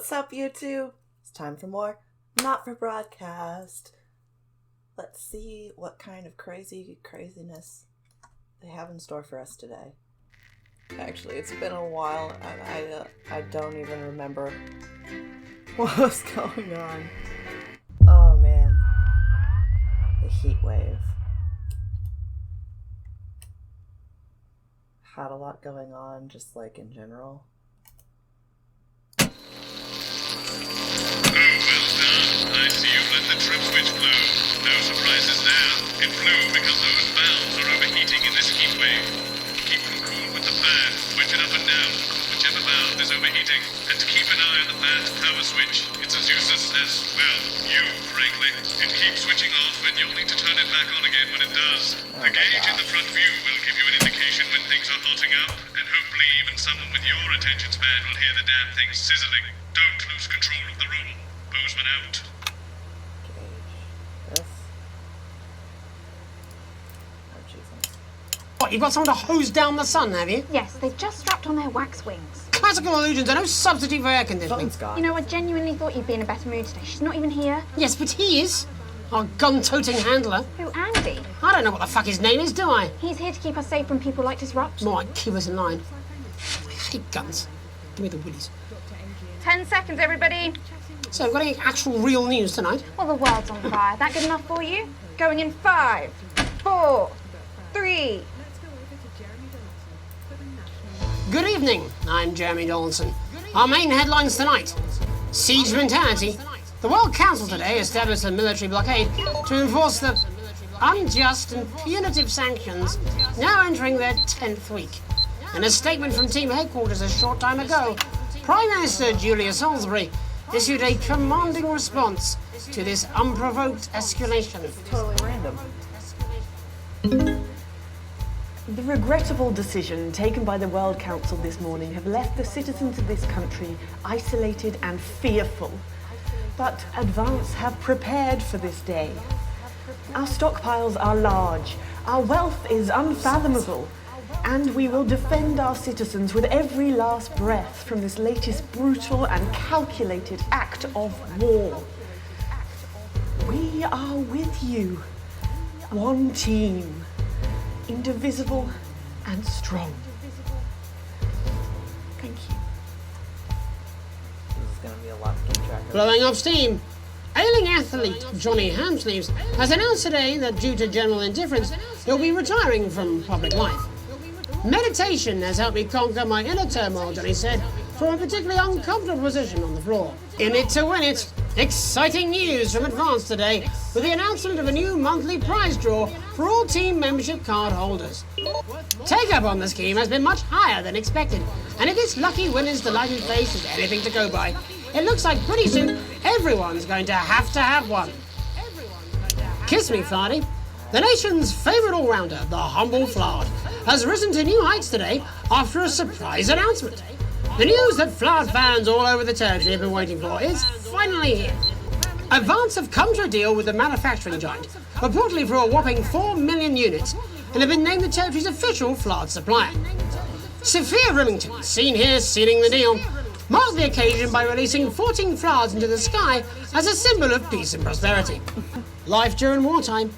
What's up, YouTube? It's time for more Not for Broadcast. Let's see what kind of craziness they have in store for us today. Actually, it's been a while, and I don't even remember what was going on. Oh man, the heat wave. Had a lot going on, just like in general. I see you let the trip switch blow. No surprises there. It blew because those valves are overheating in this heat wave. Keep them cool with the fan. Switch it up and down, whichever valve is overheating. And keep an eye on the fan's power switch. It's as useless as, well, you, frankly. It keeps switching off and you'll need to turn it back on again when it does. The gauge in the front view will give you an indication when things are hotting up. And hopefully even someone with your attention span will hear the damn thing sizzling. Don't lose control of the room. Bozeman out. What, you've got someone to hose down the sun, have you? Yes, they've just strapped on their wax wings. Classical illusions are no substitute for air conditioning. You know, I genuinely thought you'd be in a better mood today. She's not even here. Yes, but he is. Our gun-toting handler. Who, Andy? I don't know what the fuck his name is, do I? He's here to keep us safe from people like Disrupt. More like keep us in line. I hate guns. Give me the willies. 10 seconds, everybody. So, we've got any actual real news tonight? Well, the world's on fire. That good enough for you? Going in 5, 4, 3... Good evening, I'm Jeremy Donaldson. Our main headlines tonight. Siege mentality. The World Council today established a military blockade to enforce the unjust and punitive sanctions now entering their 10th week. In a statement from team headquarters a short time ago, Prime Minister Julia Salisbury issued a commanding response to this unprovoked escalation. Totally random. The regrettable decision taken by the World Council this morning have left the citizens of this country isolated and fearful. But Advance have prepared for this day. Our stockpiles are large, our wealth is unfathomable, and we will defend our citizens with every last breath from this latest brutal and calculated act of war. We are with you, one team. Indivisible and strong. Thank you. This is going to be a lot to keep track of. Blowing off steam. Ailing athlete Johnny Hamsleeves has announced today that due to general indifference, he'll be retiring from public life. Meditation has helped me conquer my inner turmoil, Johnny said, from a particularly uncomfortable position on the floor. In it to win it. Exciting news from Advance today with the announcement of a new monthly prize draw for all team membership card holders. Take-up on the scheme has been much higher than expected, and if this lucky winner's delighted face is anything to go by, it looks like pretty soon everyone's going to have one. Kiss me, Flardy. The nation's favourite all-rounder, the humble Flard, has risen to new heights today after a surprise announcement. The news that Flard fans all over the territory have been waiting for is finally here. Advance have come to a deal with the manufacturing giant, reportedly for a whopping 4 million units, and have been named the territory's official Flard supplier. Sophia Remington, seen here sealing the deal, marked the occasion by releasing 14 Flards into the sky as a symbol of peace and prosperity. Life during wartime.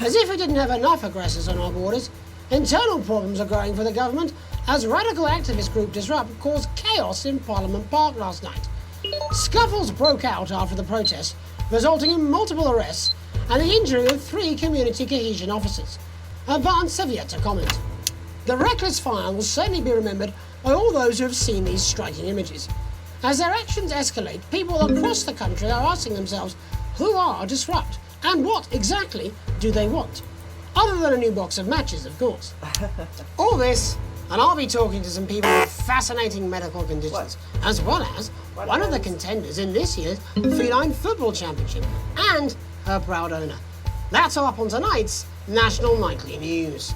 As if we didn't have enough aggressors on our borders, internal problems are growing for the government as radical activist group Disrupt caused chaos in Parliament Park last night. Scuffles broke out after the protest, resulting in multiple arrests and the injury of 3 community cohesion officers. Advance have yet to comment. The reckless fire will certainly be remembered by all those who have seen these striking images. As their actions escalate, people across the country are asking themselves, who are Disrupt and what exactly do they want? Other than a new box of matches, of course. All this, and I'll be talking to some people with fascinating medical conditions, as well as one of the contenders in this year's Feline Football Championship, and her proud owner. That's all up on tonight's National Nightly News.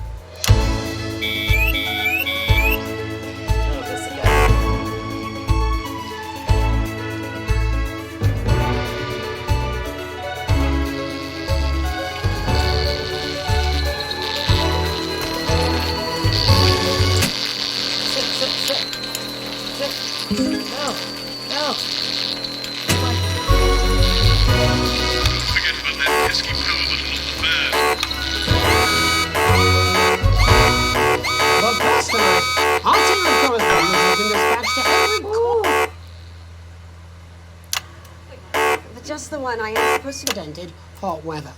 No. just the one I am supposed to... Unprecedented hot weather.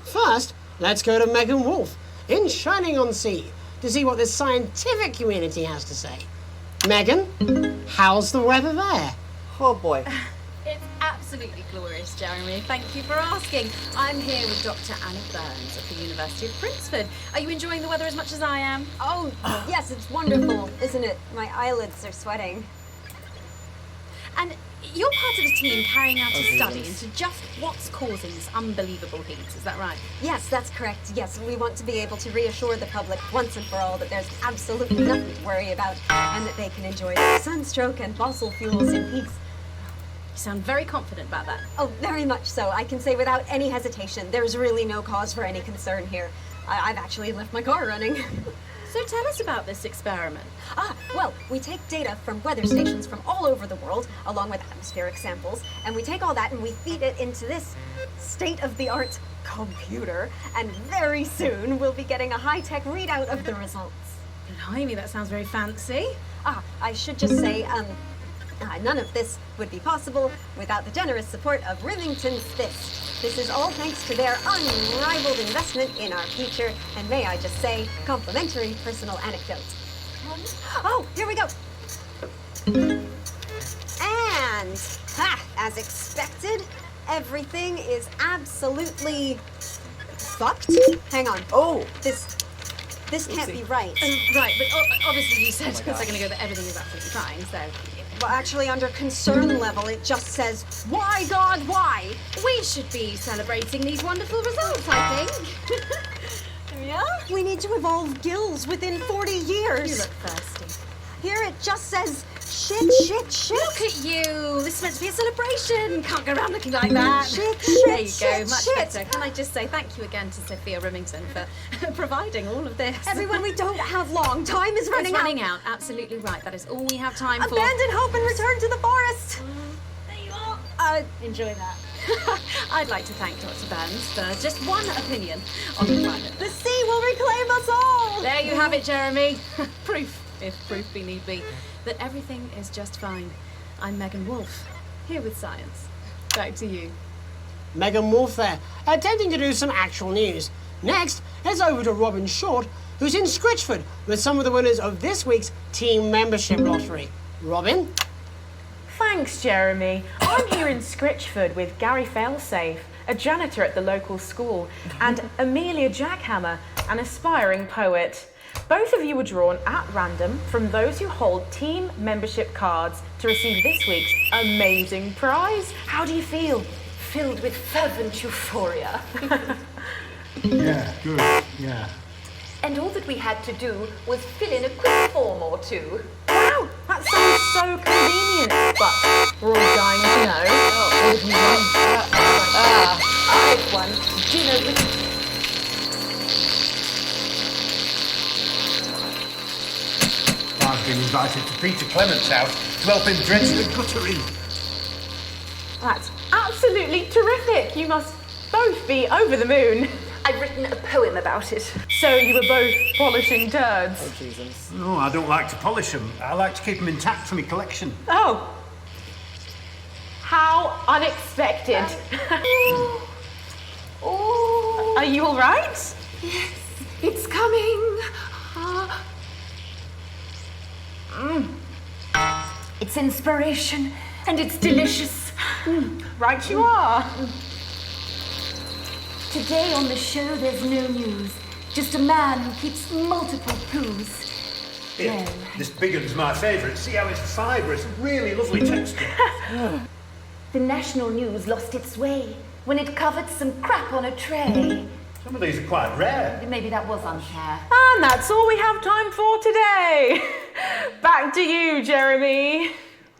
First, let's go to Megan Wolf in Shining-on-Sea to see what the scientific community has to say. Megan, how's the weather there? Oh boy. It's absolutely glorious, Jeremy. Thank you for asking. I'm here with Dr. Anna Burns at the University of Princeton. Are you enjoying the weather as much as I am? Oh, yes, it's wonderful, isn't it? My eyelids are sweating. And you're part of a team carrying out a study into just what's causing this unbelievable heat, is that right? Yes, that's correct. Yes, we want to be able to reassure the public once and for all that there's absolutely nothing to worry about and that they can enjoy their sunstroke and fossil fuels in peace. You sound very confident about that. Oh, very much so. I can say without any hesitation, there's really no cause for any concern here. I've actually left my car running. So tell us about this experiment. Well, we take data from weather stations from all over the world, along with atmospheric samples, and we take all that and we feed it into this state-of-the-art computer, and very soon we'll be getting a high-tech readout of the results. Blimey, that sounds very fancy. I should just say, none of this would be possible without the generous support of Remington's Fist. This is all thanks to their unrivaled investment in our future, and may I just say, complimentary personal anecdote. Oh, here we go. And, as expected, everything is absolutely fucked. Hang on. Oh! This can't be right. Right, but obviously you said a second ago that everything is absolutely fine, so... Well, actually, under concern level, it just says, why, God, why? We should be celebrating these wonderful results, I think. Yeah? We need to evolve gills within 40 years. You look thirsty. Here it just says, shit. Look at you. This is meant to be a celebration. Can't go around looking like that. Shit, there you go, much shit. better. Can I just say thank you again to Sophia Remington for providing all of this. Everyone, we don't have long. Time is running It's running out. Absolutely right. That is all we have time for. Abandon hope and return to the forest. There you are. Enjoy that. I'd like to thank Dr. Burns for just one opinion on the planet. The sea will reclaim us all. There you have it, Jeremy. Proof, if proof be need be, that everything is just fine. I'm Megan Wolf, here with science. Back to you. Megan Wolf there, attempting to do some actual news. Next, it's over to Robin Short, who's in Scritchford with some of the winners of this week's team membership lottery. Robin? Thanks, Jeremy. I'm here in Scritchford with Gary Failsafe, a janitor at the local school, and Amelia Jackhammer, an aspiring poet. Both of you were drawn at random from those who hold team membership cards to receive this week's amazing prize. How do you feel? Filled with fervent euphoria. Yeah, good, yeah. And all that we had to do was fill in a quick form or two. Wow, that sounds so convenient. But we're all dying to know. I've won dinner with... I've been invited to Peter Clement's house to help him dredge the guttering. That's absolutely terrific. You must both be over the moon. I've written a poem about it. So you were both polishing turds? Oh, Jesus. No, I don't like to polish them. I like to keep them intact for my collection. Oh. How unexpected. Oh. Are you all right? Yes, it's coming. It's inspiration, and it's delicious. Right you are. Today on the show, there's no news. Just a man who keeps multiple poos. Here, this big one's my favourite. See how it's fibrous, really lovely texture. The national news lost its way when it covered some crap on a tray. Some of these are quite rare. Maybe that was unfair. And that's all we have time for today. Back to you, Jeremy.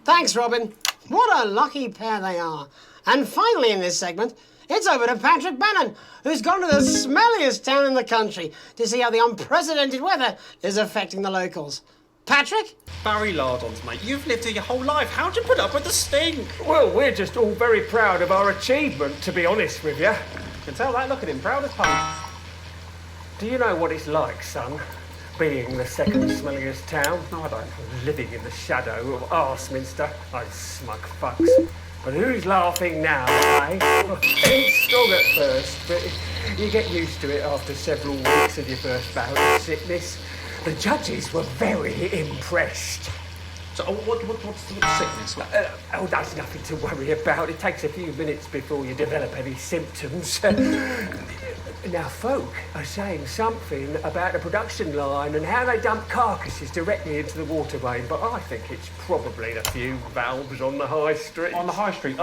Thanks, Robin. What a lucky pair they are. And finally in this segment, it's over to Patrick Bannon, who's gone to the smelliest town in the country to see how the unprecedented weather is affecting the locals. Patrick? Barry Lardons, mate. You've lived here your whole life. How'd you put up with the stink? Well, we're just all very proud of our achievement, to be honest with you. You can tell that look at him, proud as punch. Do you know what it's like, son, being the second smelliest town? No, I don't. Living in the shadow of Arseminster. Those smug fucks. But who's laughing now, eh? It's strong at first, but you get used to it after several weeks of your first bout of sickness. The judges were very impressed. So, what's the sickness? Oh, that's nothing to worry about. It takes a few minutes before you develop any symptoms. Now, folk are saying something about the production line and how they dump carcasses directly into the waterway, but I think it's probably the few valves on the high street. On the high street?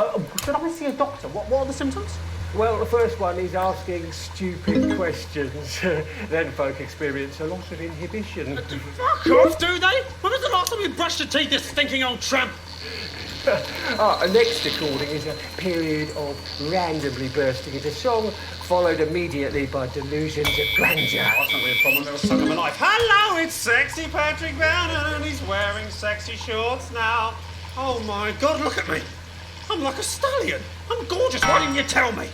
Should I see a doctor? What are the symptoms? Well, the first one is asking stupid questions. Then folk experience a loss of inhibition. Fuck off, do they? When was the last time you brushed your teeth, this stinking old tramp? Next recording is a period of randomly bursting into song, followed immediately by delusions of grandeur. Oh, that's not really a problem. Never sung in my life. Hello, it's sexy Patrick Bannon, and he's wearing sexy shorts now. Oh my God, look at me. I'm like a stallion. I'm gorgeous. Why didn't you tell me?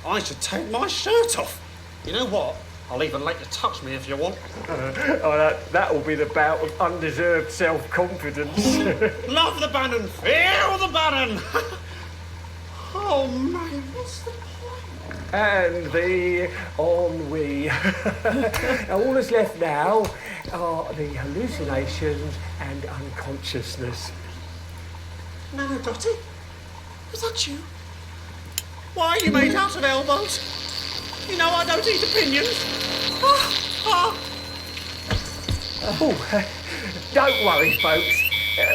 I should take my shirt off. You know what? I'll even let you touch me if you want. That will be the bout of undeserved self-confidence. Love the Bannon. Feel the Bannon. Oh, man, what's the point? And the ennui. All that's left now are the hallucinations and unconsciousness. Nano Dotty? Was that you? Why are you made out of elbows? You know I don't eat opinions. Oh, don't worry, folks.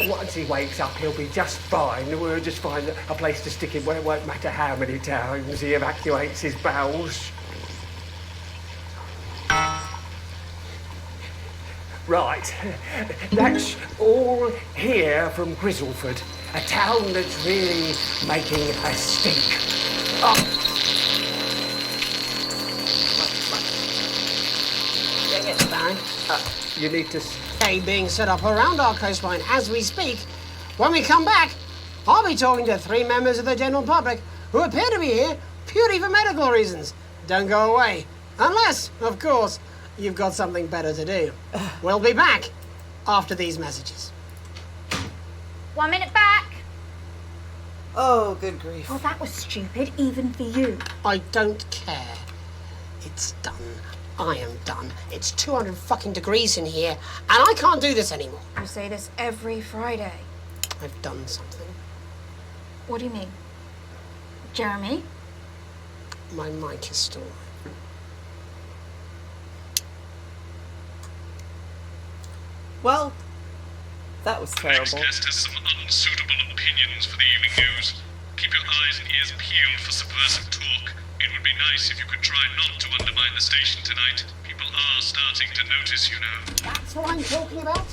Once he wakes up, he'll be just fine. We'll just find a place to stick him where it won't matter how many times he evacuates his bowels. Right, that's all here from Grizzleford, a town that's really making a stink. Oh. You need to stay being set up around our coastline as we speak. When we come back, I'll be talking to 3 members of the general public who appear to be here purely for medical reasons. Don't go away. Unless, of course, you've got something better to do. We'll be back after these messages. 1 minute back. Oh, good grief. Well, that was stupid, even for you. I don't care. It's done. I am done. It's 200 fucking degrees in here, and I can't do this anymore. You say this every Friday. I've done something. What do you mean? Jeremy? My mic is still... Well, that was terrible. Next guest has some unsuitable opinions for the evening news. Keep your eyes and ears peeled for subversive talk. It would be nice if you could try not to undermine the station tonight. People are starting to notice, you know. That's what I'm talking about?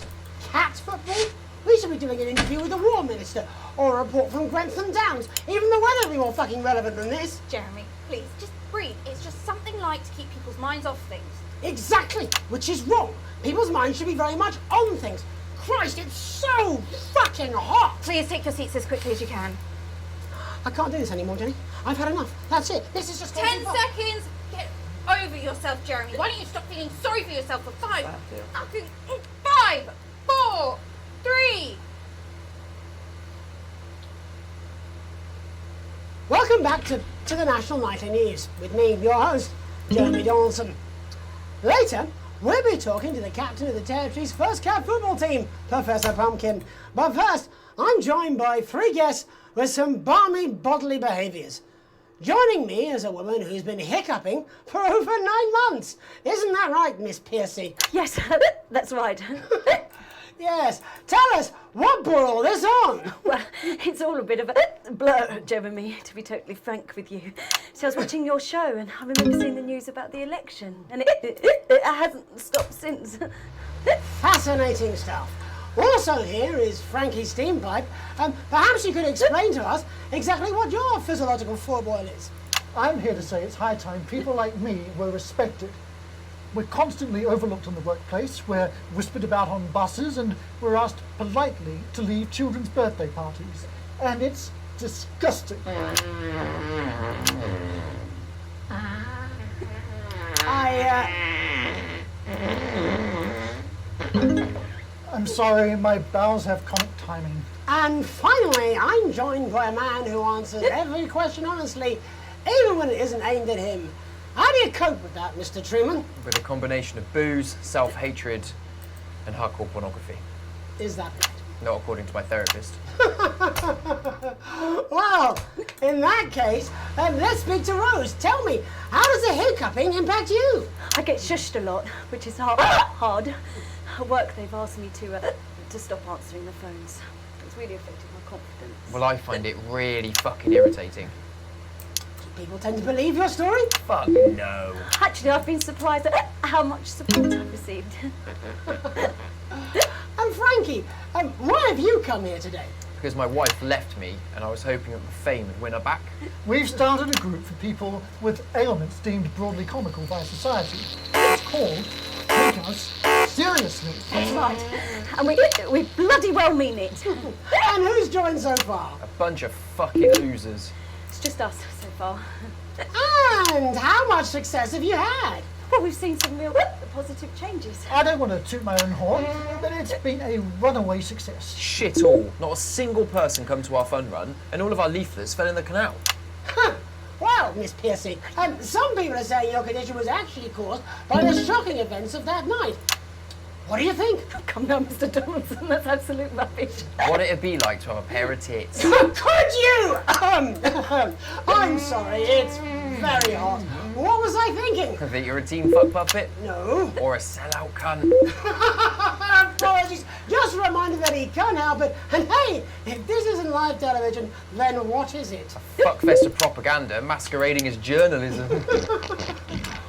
Cat football? We should be doing an interview with the War Minister, or a report from Grantham Downs. Even the weather will be more fucking relevant than this. Jeremy, please, just breathe. It's just something light to keep people's minds off things. Exactly, which is wrong. People's minds should be very much on things. Christ, it's so fucking hot! Please take your seats as quickly as you can. I can't do this anymore, Jenny. I've had enough. That's it. This is just... 10 seconds! Get over yourself, Jeremy. Why don't you stop feeling sorry for yourself for 5, 5, 4, 3... Welcome back to the National Nightly News with me, your host, Jeremy Donaldson. Later, we'll be talking to the captain of the Territory's first cat football team, Professor Pumpkin. But first, I'm joined by 3 guests with some balmy bodily behaviours. Joining me is a woman who's been hiccuping for over 9 months. Isn't that right, Miss Piercy? Yes, that's right. Yes. Tell us, what brought all this on? Well, it's all a bit of a blur, Jeremy, to be totally frank with you. So I was watching your show and I remember seeing the news about the election, and it hasn't stopped since. Fascinating stuff. Also here is Frankie Steampipe. Perhaps you could explain to us exactly what your physiological foreboil is. I'm here to say it's high time people like me were respected. We're constantly overlooked in the workplace, we're whispered about on buses, and we're asked politely to leave children's birthday parties. And it's disgusting. I'm sorry, my bowels have comic timing. And finally, I'm joined by a man who answers every question honestly, even when it isn't aimed at him. How do you cope with that, Mr. Truman? With a combination of booze, self-hatred, and hardcore pornography. Is that right? Not according to my therapist. Well, in that case, let's speak to Rose. Tell me, how does the hiccuping impact you? I get shushed a lot, which is hard. At work, they've asked me to stop answering the phones. It's really affected my confidence. Well, I find it really fucking irritating. Do people tend to believe your story? Fuck no. Actually, I've been surprised at how much support I've received. And Frankie, why have you come here today? Because my wife left me, and I was hoping that the fame would win her back. We've started a group for people with ailments deemed broadly comical by society. It's called Take Us Seriously. That's right. And we bloody well mean it. And who's joined so far? A bunch of fucking losers. It's just us so far. And how much success have you had? Well, we've seen some real positive changes. I don't want to toot my own horn, but it's been a runaway success. Shit all. Not a single person come to our fun run, and all of our leaflets fell in the canal. Well, Miss Piercy, some people are saying your condition was actually caused by the shocking events of that night. What do you think? Come now, Mr. Donaldson, that's absolute rubbish. What it'd be like to have a pair of tits. Could you? I'm sorry, it's very hot. What was I thinking? That you're a team fuck puppet? No. Or a sellout cunt? Apologies. Just a reminder that he can't help it. And hey, if this isn't live television, then what is it? A fuckfest of propaganda masquerading as journalism.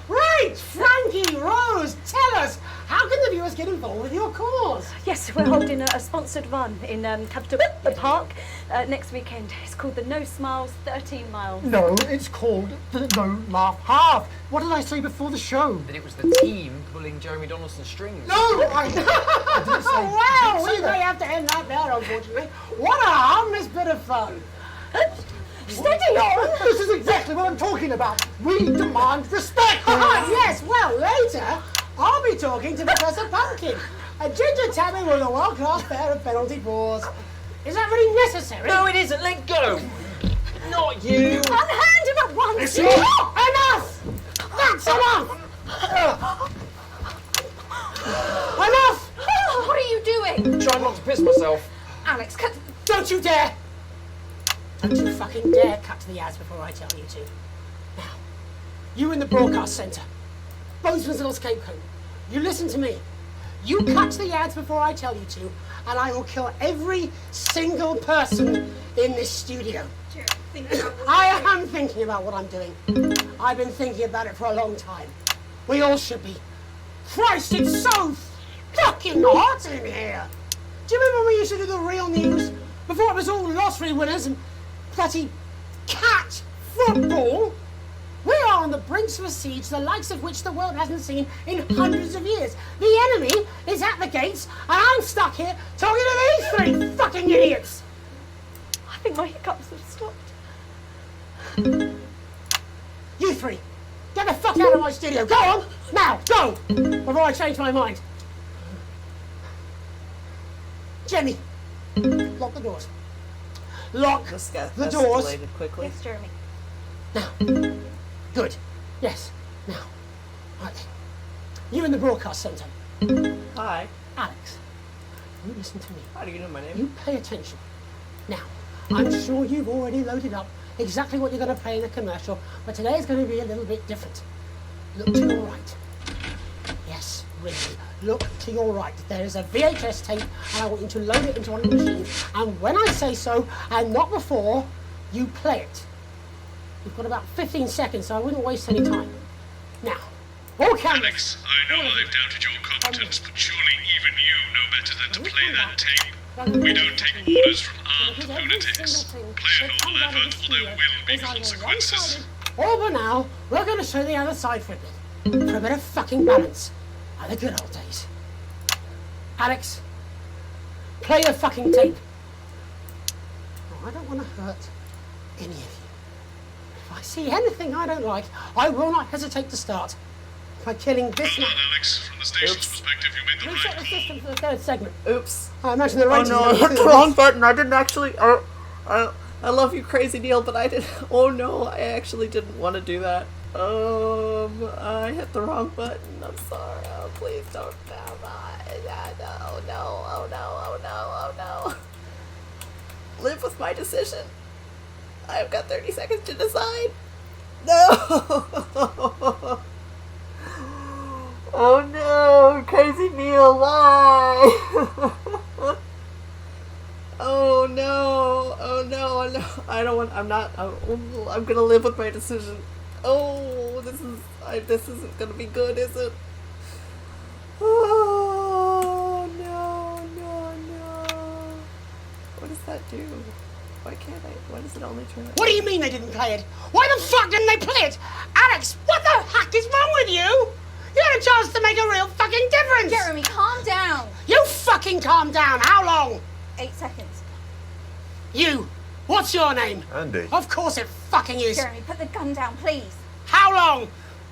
Right, Frankie, Rose, tell us, how can the viewers get involved with your cause? Yes, we're holding a sponsored run in Capital Park next weekend. It's called the No Smiles 13 Miles. No, it's called the No Laugh Half. What did I say before the show? That it was the team pulling Jeremy Donaldson's strings. No, I didn't say. Well, we may have to end that there, unfortunately. What a harmless bit of fun. Steady on! This is exactly what I'm talking about. We demand respect. Yes, well, later, I'll be talking to Professor Pumpkin. A Ginger Tabby with a world-class pair of penalty paws. Is that really necessary? No, it isn't. Let go. Not you. Unhand him at once. Enough! That's enough! Enough! What are you doing? Trying not to piss myself. Alex, Don't you dare! Don't you fucking dare cut to the ads before I tell you to. Now, you in the broadcast centre, Bozeman's Little Cape Code, you listen to me. You cut to the ads before I tell you to, and I will kill every single person in this studio. I am thinking about what I'm doing. I've been thinking about it for a long time. We all should be. Christ, it's so fucking hot in here. Do you remember when we used to do the real news? Before it was all lottery winners and bloody cat football? We are on the brinks of a siege the likes of which the world hasn't seen in hundreds of years. The enemy is at the gates, and I'm stuck here talking to these three fucking idiots. I think my hiccups have stopped. You three, get the fuck out of my studio. Go on, now, go, before I change my mind. Jenny, lock the doors. Lock the doors. Quickly. Yes, Jeremy. Now. Good. Yes. Now. Right. You in the broadcast centre. Hi. Alex, you listen to me. How do you know my name? You pay attention. Now, I'm sure you've already loaded up exactly what you're going to play in the commercial, but today is going to be a little bit different. Look to your right. Yes, really. Look to your right. There is a VHS tape, and I want you to load it into one of the machines. And when I say so, and not before, you play it. You've got about 15 seconds, so I wouldn't waste any time. Now, all cameras. Alex, I know I've doubted your competence, but surely even you know better than to play that tape. We don't take orders from armed lunatics. Play a normal effort, or there will be consequences. All but now, we're going to show the other side for a bit. For a bit of fucking balance. Like the good old days. Alex, play your fucking tape. Oh, I don't want to hurt any of you. If I see anything I don't like, I will not hesitate to start. by killing this man. Alex, from the station's perspective, you made the Reset the system for the third segment. Oops. I imagine the Oh ratings no, are I gonna hit be the wrong button. I didn't actually. I love you, Crazy Neil, but I didn't. Oh no, I actually didn't want to do that. I hit the wrong button. I'm sorry. Oh, please don't. No, no, oh no, oh no, oh no. Live with my decision. I've got 30 seconds to decide. No! Oh no, Crazy Neil, why? Oh no, oh no, oh no. I don't want, I'm gonna live with my decision. Oh, this isn't gonna be good, is it? Oh no, no, no. What does that do? Why can't I? Why does it only turn on? What do you mean they didn't play it? Why the fuck didn't they play it? Alex, what the heck is wrong with you? You had a chance to make a real fucking difference! Jeremy, calm down! You fucking calm down! How long? 8 seconds. You! What's your name? Andy. Of course it fucking is! Jeremy, put the gun down, please. How long?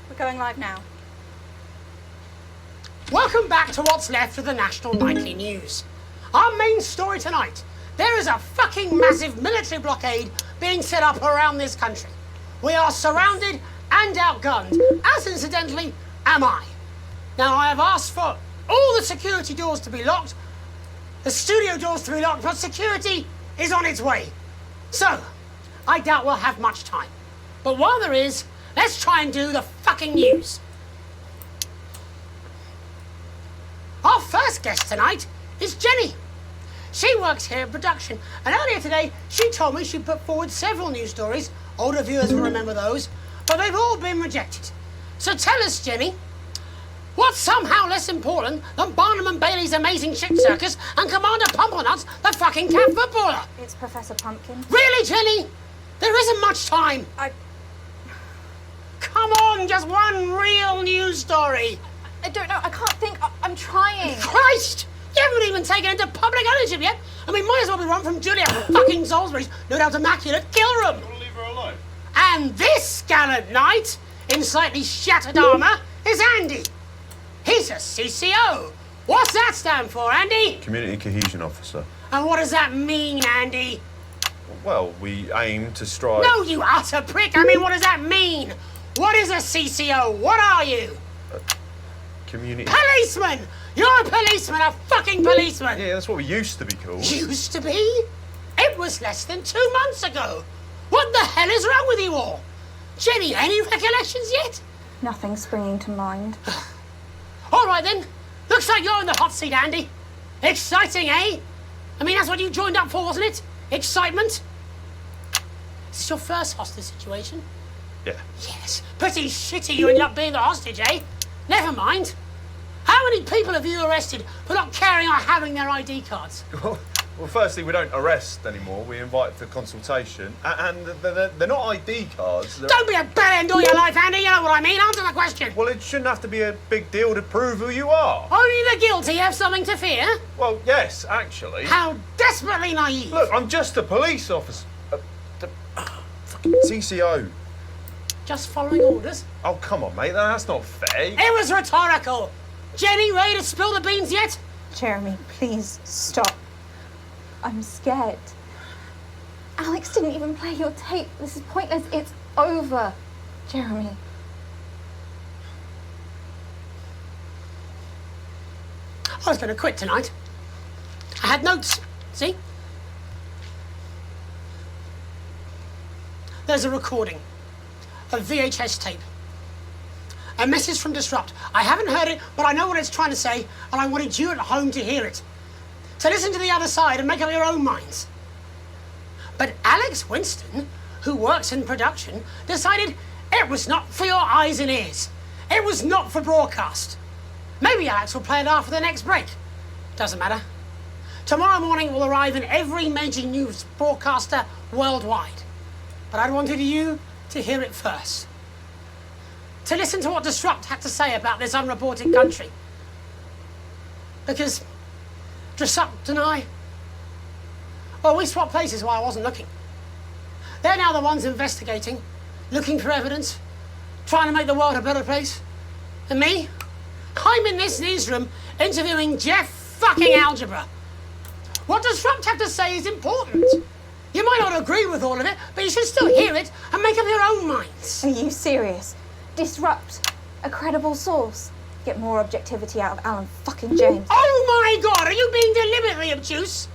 We're going live now. Welcome back to what's left of the National Nightly News. Our main story tonight. There is a fucking massive military blockade being set up around this country. We are surrounded and outgunned, as incidentally am I. Now I have asked for all the security doors to be locked, the studio doors to be locked, but security is on its way. So, I doubt we'll have much time. But while there is, let's try and do the fucking news. Our first guest tonight is Jenny. She works here in production, and earlier today she told me she'd put forward several news stories. Older viewers will remember those, but they've all been rejected. So tell us, Jenny, what's somehow less important than Barnum and Bailey's Amazing Shit Circus and Commander Pumplenuts, the fucking cat footballer? It's Professor Pumpkin. Really, Jenny? There isn't much time. Come on, just one real news story. I don't know, I can't think. I'm trying. Christ! You haven't even taken into public ownership yet. I mean, might as well be run from Julia fucking Salisbury's no doubt immaculate kill room. You want to leave her alone? And this gallant knight, in slightly shattered armour, is Andy. He's a CCO. What's that stand for, Andy? Community Cohesion Officer. And what does that mean, Andy? Well, we aim to strive... No, you utter prick. I mean, what does that mean? What is a CCO? What are you? Community... Policeman! You're a policeman, a fucking policeman! Yeah, that's what we used to be called. Used to be? It was less than 2 months ago. What the hell is wrong with you all? Jenny, any recollections yet? Nothing springing to mind. All right then. Looks like you're in the hot seat, Andy. Exciting, eh? I mean, that's what you joined up for, wasn't it? Excitement? Is this your first hostage situation? Yeah. Yes. Pretty shitty you ended up being the hostage, eh? Never mind. How many people have you arrested for not carrying or having their ID cards? Well, firstly, we don't arrest anymore. We invite for consultation. And they're not ID cards. Don't be a bell end all your life, Andy. You know what I mean. Answer the question. Well, it shouldn't have to be a big deal to prove who you are. Only the guilty have something to fear? Well, yes, actually. How desperately naive. Look, I'm just a police officer. Fucking CCO. Just following orders? Oh, come on, mate. That's not fair. It was rhetorical. Jenny, ready to spill the beans yet? Jeremy, please stop. I'm scared. Alex didn't even play your tape. This is pointless. It's over. Jeremy. I was going to quit tonight. I had notes. See? There's a recording. A VHS tape. A message from Disrupt. I haven't heard it, but I know what it's trying to say, and I wanted you at home to hear it. To listen to the other side and make up your own minds. But Alex Winston, who works in production, decided it was not for your eyes and ears. It was not for broadcast. Maybe Alex will play it after the next break. Doesn't matter. Tomorrow morning it will arrive in every major news broadcaster worldwide. But I wanted you to hear it first. To listen to what Disrupt had to say about this unreported country. Because Disrupt and I, well, we swapped places while I wasn't looking. They're now the ones investigating, looking for evidence, trying to make the world a better place. And me? I'm in this newsroom interviewing Jeff fucking Algebra. What Disrupt have to say is important. You might not agree with all of it, but you should still hear it and make up your own minds. Are you serious? Disrupt, a credible source. Get more objectivity out of Alan fucking James. Oh my God, are you being deliberately obtuse?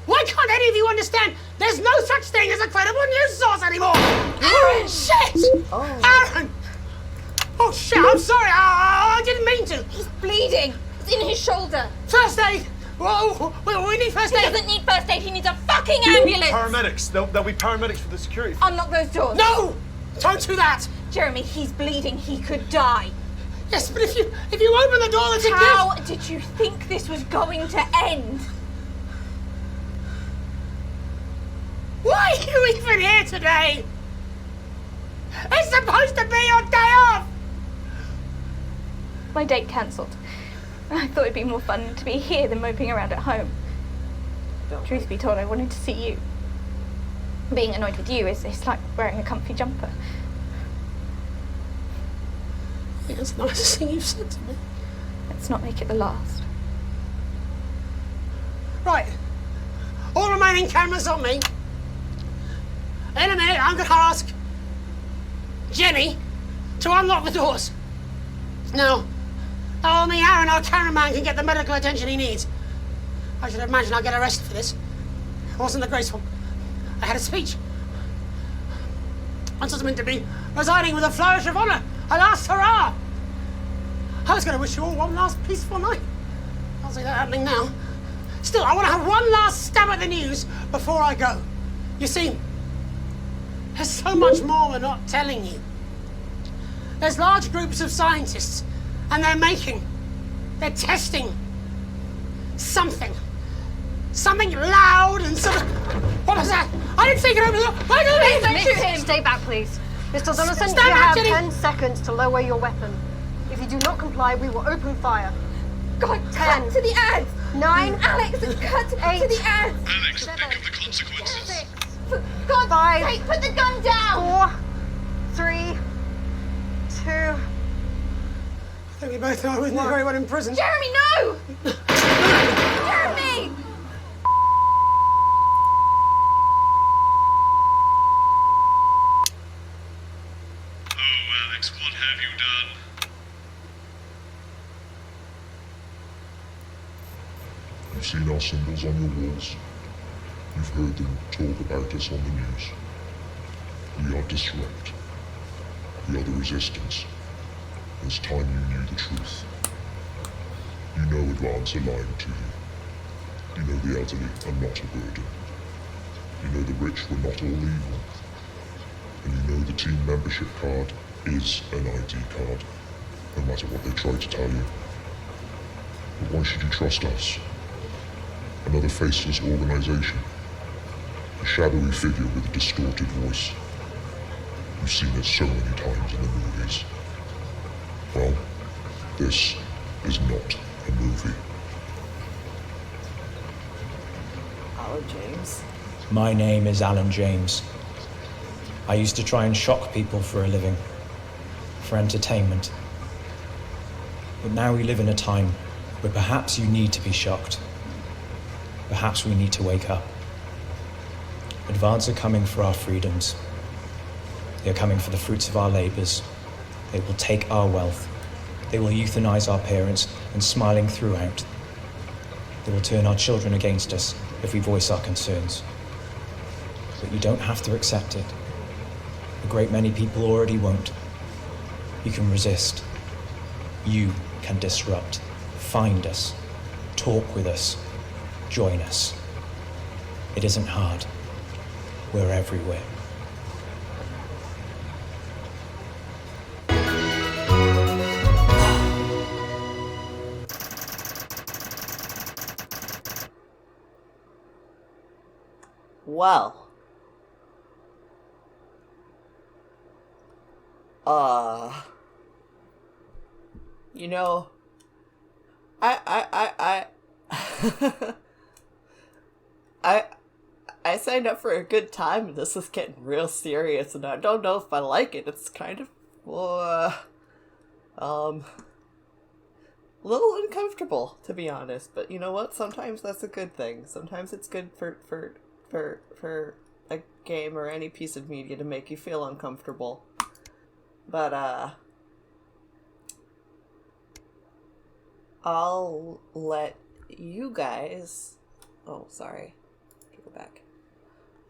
Why can't any of you understand there's no such thing as a credible news source anymore? Aaron, shit! Oh. Aaron! Oh shit, I'm sorry, I didn't mean to. He's bleeding. It's in his shoulder. First aid! Whoa, we need first aid. He doesn't need first aid, he needs a fucking ambulance. Paramedics. There'll be paramedics for the security. Unlock those doors. No! Don't do that! Jeremy, he's bleeding. He could die. Yes, but if you open the door, that's a How did you think this was going to end? Why are you even here today? It's supposed to be your day off! My date cancelled. I thought it'd be more fun to be here than moping around at home. Truth be told, I wanted to see you. Being annoyed with you is like wearing a comfy jumper. I think that's the nicest thing you've said to me. Let's not make it the last. Right. All remaining cameras on me. In a minute, I'm going to ask Jenny to unlock the doors. Now, only Aaron, our cameraman, can get the medical attention he needs. I should imagine I'll get arrested for this. It wasn't the graceful. I had a speech. I was meant to be residing with a flourish of honour, a last hurrah. I was going to wish you all one last peaceful night. I'll see that happening now. Still, I want to have one last stab at the news before I go. You see, there's so much more we're not telling you. There's large groups of scientists, and they're testing something. Something loud and sort of... What was that? I didn't think it over the... Why did Don't shoot him! Stay back, please. Mr. Donaldson, you Stand back, have Jenny. 10 seconds to lower your weapon. If you do not comply, we will open fire. God, 10. cut to the ads! 9. Alex, cut to the ads! Alex, think of the consequences. For God's 5. sake, put the gun down! 4. 3. 2. I think we both know I wouldn't do very well in prison. Jeremy, no! Jeremy! Oh, Alex, what have you done? You've seen our symbols on your walls. You've heard them talk about us on the news. We are Disrupt. We are the Resistance. It's time you knew the truth. You know Advance are lying to you. You know the elderly are not a burden. You know the rich were not all evil. And you know the team membership card is an ID card, no matter what they try to tell you. But why should you trust us? Another faceless organization. A shadowy figure with a distorted voice. You've seen it so many times in the movies. Well, this is not a movie. Alan James. My name is Alan James. I used to try and shock people for a living, for entertainment. But now we live in a time where perhaps you need to be shocked. Perhaps we need to wake up. Advance are coming for our freedoms. They are coming for the fruits of our labors. They will take our wealth. They will euthanize our parents and smiling throughout. They will turn our children against us if we voice our concerns. But you don't have to accept it. A great many people already won't. You can resist. You can disrupt. Find us. Talk with us. Join us. It isn't hard. We're everywhere. Well. You know, I signed up for a good time and this is getting real serious and I don't know if I like it. It's kind of, A little uncomfortable, to be honest, but you know what? Sometimes that's a good thing. Sometimes it's good for a game or any piece of media to make you feel uncomfortable. But, I'll let you guys... Oh, sorry. Go back.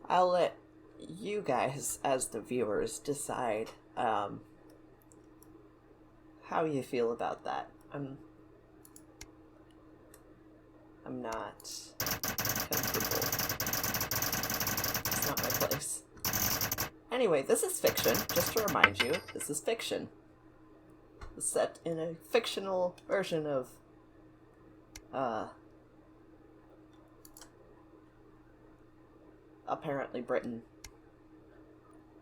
I'll let you guys, as the viewers, decide, how you feel about that. I'm not comfortable. It's not my place. Anyway, this is fiction. Just to remind you, this is fiction. It's set in a fictional version of, apparently Britain.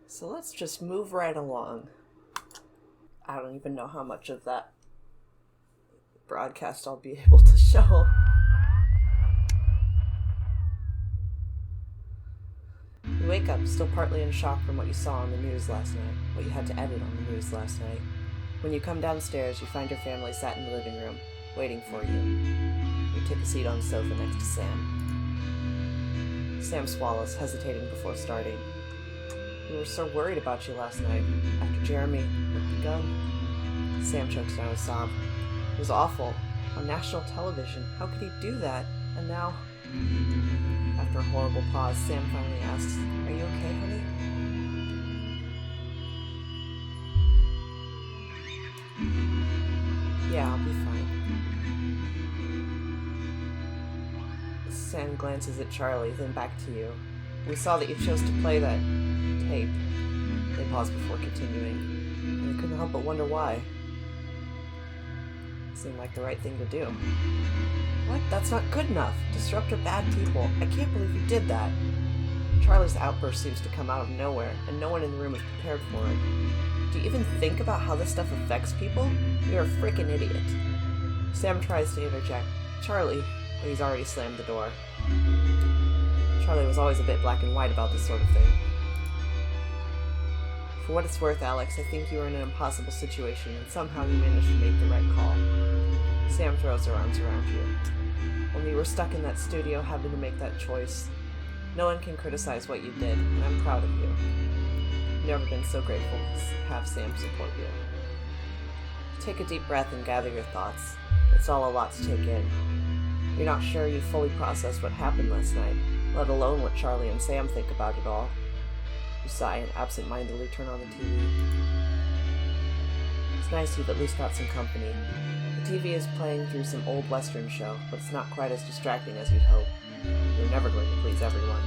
So let's just move right along. I don't even know how much of that broadcast I'll be able to show. You wake up still partly in shock from what you saw on the news last night, what you had to edit on the news last night. When you come downstairs, you find your family sat in the living room, waiting for you. You take a seat on the sofa next to Sam. Sam swallows, hesitating before starting. We were so worried about you last night, after Jeremy with the gun. Sam chokes down a sob. It was awful. On national television. How could he do that? And now... After a horrible pause, Sam finally asks, "Are you okay, honey?" "Yeah, I'll be fine." Sam glances at Charlie, then back to you. "We saw that you chose to play that tape." They pause before continuing, and I couldn't help but wonder why. Seemed like the right thing to do. "What? That's not good enough. Disrupt are bad people. I can't believe you did that." Charlie's outburst seems to come out of nowhere, and no one in the room is prepared for it. "Do you even think about how this stuff affects people? You're a freaking idiot." Sam tries to interject, "Charlie," but he's already slammed the door. Charlie was always a bit black and white about this sort of thing. "For what it's worth, Alex, I think you were in an impossible situation, and somehow you managed to make the right call." Sam throws her arms around you. "Only you were stuck in that studio having to make that choice. No one can criticize what you did, and I'm proud of you. I've never been so grateful to have Sam support you." Take a deep breath and gather your thoughts. It's all a lot to take in. You're not sure you fully processed what happened last night, let alone what Charlie and Sam think about it all. You sigh and absent-mindedly turn on the TV. It's nice you've at least got some company. The TV is playing through some old Western show, but it's not quite as distracting as you'd hope. You're never going to please everyone.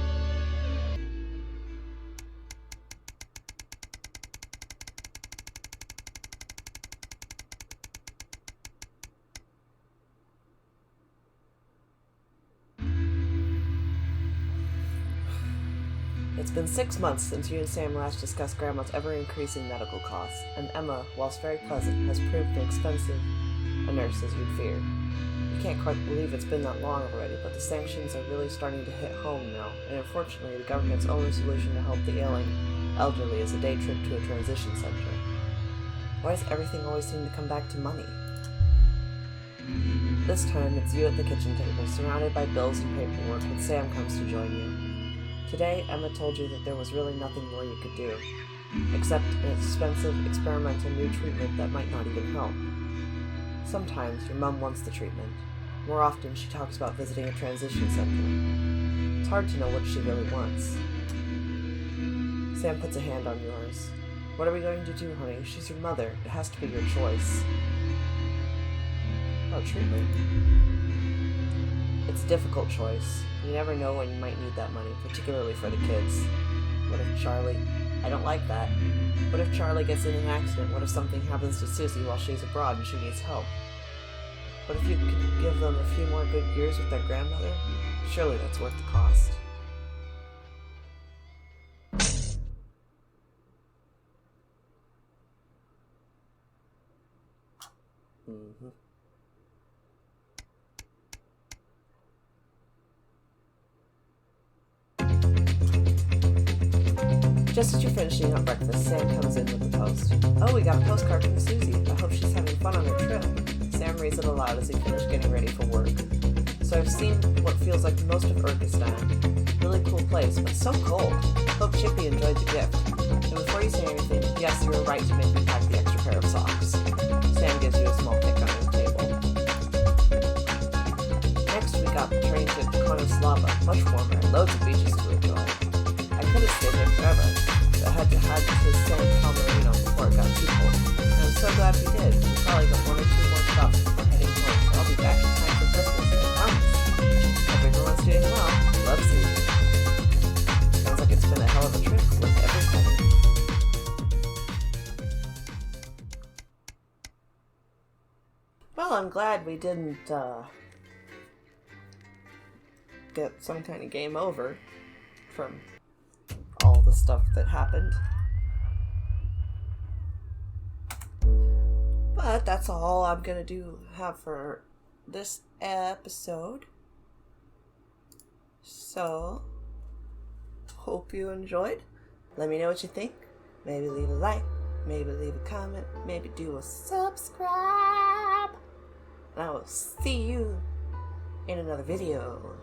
It's been 6 months since you and Sam last discussed Grandma's ever-increasing medical costs, and Emma, whilst very pleasant, has proved as expensive a nurse as you'd feared. You can't quite believe it's been that long already, but the sanctions are really starting to hit home now, and unfortunately the government's only solution to help the ailing elderly is a day trip to a transition center. Why does everything always seem to come back to money? This time it's you at the kitchen table, surrounded by bills and paperwork, when Sam comes to join you. Today, Emma told you that there was really nothing more you could do, except an expensive, experimental new treatment that might not even help. Sometimes your mum wants the treatment. More often, she talks about visiting a transition center. It's hard to know what she really wants. Sam puts a hand on yours. "What are we going to do, honey? She's your mother. It has to be your choice." "Oh, treatment." It's a difficult choice. You never know when you might need that money, particularly for the kids. What if Charlie... I don't like that. What if Charlie gets in an accident? What if something happens to Susie while she's abroad and she needs help? What if you could give them a few more good years with their grandmother? Surely that's worth the cost. Just as you're finishing up breakfast, Sam comes in with the post. "Oh, we got a postcard from Susie. I hope she's having fun on her trip." Sam reads it aloud as he finished getting ready for work. So I've seen what feels like most of Urgistan. Really cool place, but so cold. Hope Chippy enjoyed the gift. And before you say anything, yes, you were right to make me pack the extra pair of socks. Sam gives you a small pick on his table. Next, we got the train to Konoslava, much warmer and loads of beaches to enjoy. I could have stayed there forever, but I had to head to San Palmerino before it got too cold. And I'm so glad we did. We probably got 1 or 2 more stops before heading home, but I'll be back in time for Christmas, I promise. Hope everyone's doing well. Love seeing you. Sounds like it's been a hell of a trip with everybody. Well, I'm glad we didn't, get some kind of game over from all the stuff that happened. But that's all I'm gonna have for this episode. So, hope you enjoyed. Let me know what you think. Maybe leave a like, maybe leave a comment, maybe do a subscribe. And I will see you in another video.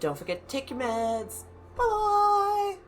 Don't forget to take your meds. Bye!